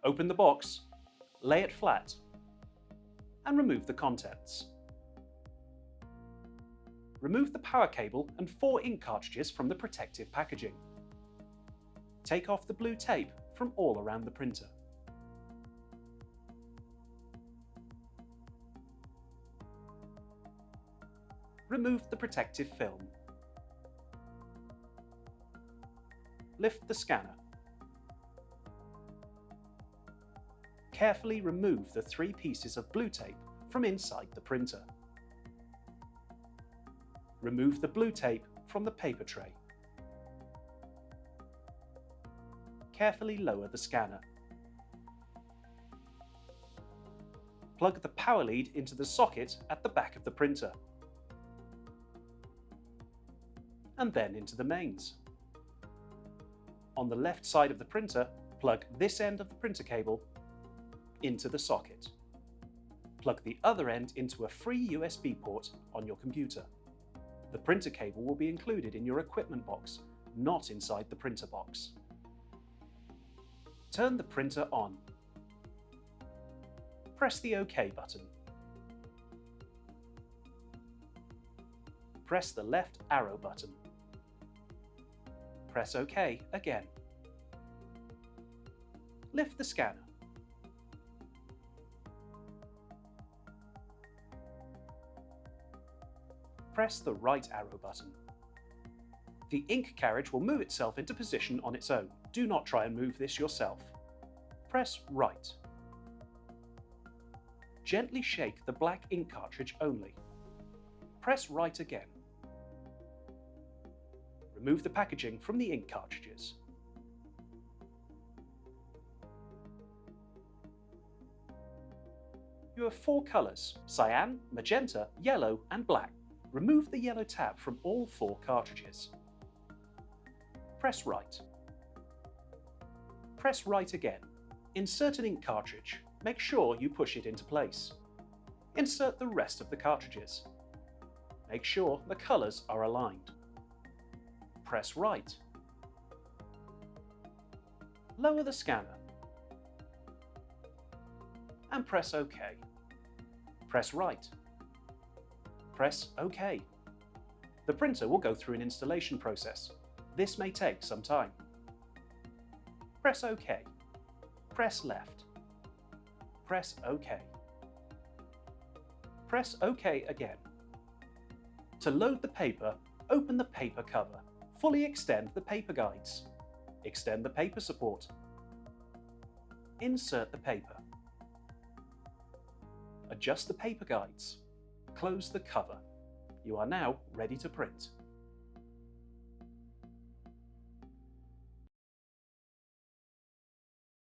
Open the box, lay it flat, and remove the contents. Remove the power cable and 4 ink cartridges from the protective packaging. Take off the blue tape from all around the printer. Remove the protective film. Lift the scanner. Carefully remove the 3 pieces of blue tape from inside the printer. Remove the blue tape from the paper tray. Carefully lower the scanner. Plug the power lead into the socket at the back of the printer, and then into the mains. On the left side of the printer, plug this end of the printer cable into the socket. Plug the other end into a free USB port on your computer. The printer cable will be included in your equipment box, not inside the printer box. Turn the printer on. Press the OK button. Press the left arrow button. Press OK again. Lift the scanner. Press the right arrow button. The ink carriage will move itself into position on its own. Do not try and move this yourself. Press right. Gently shake the black ink cartridge only. Press right again. Remove the packaging from the ink cartridges. You have 4 colours: cyan, magenta, yellow and black. Remove the yellow tab from all 4 cartridges. Press right. Press right again. Insert an ink cartridge. Make sure you push it into place. Insert the rest of the cartridges. Make sure the colours are aligned. Press right. Lower the scanner and press OK. Press right. Press OK. The printer will go through an installation process. This may take some time. Press OK. Press left. Press OK. Press OK again. To load the paper, open the paper cover. Fully extend the paper guides. Extend the paper support. Insert the paper. Adjust the paper guides. Close the cover. You are now ready to print.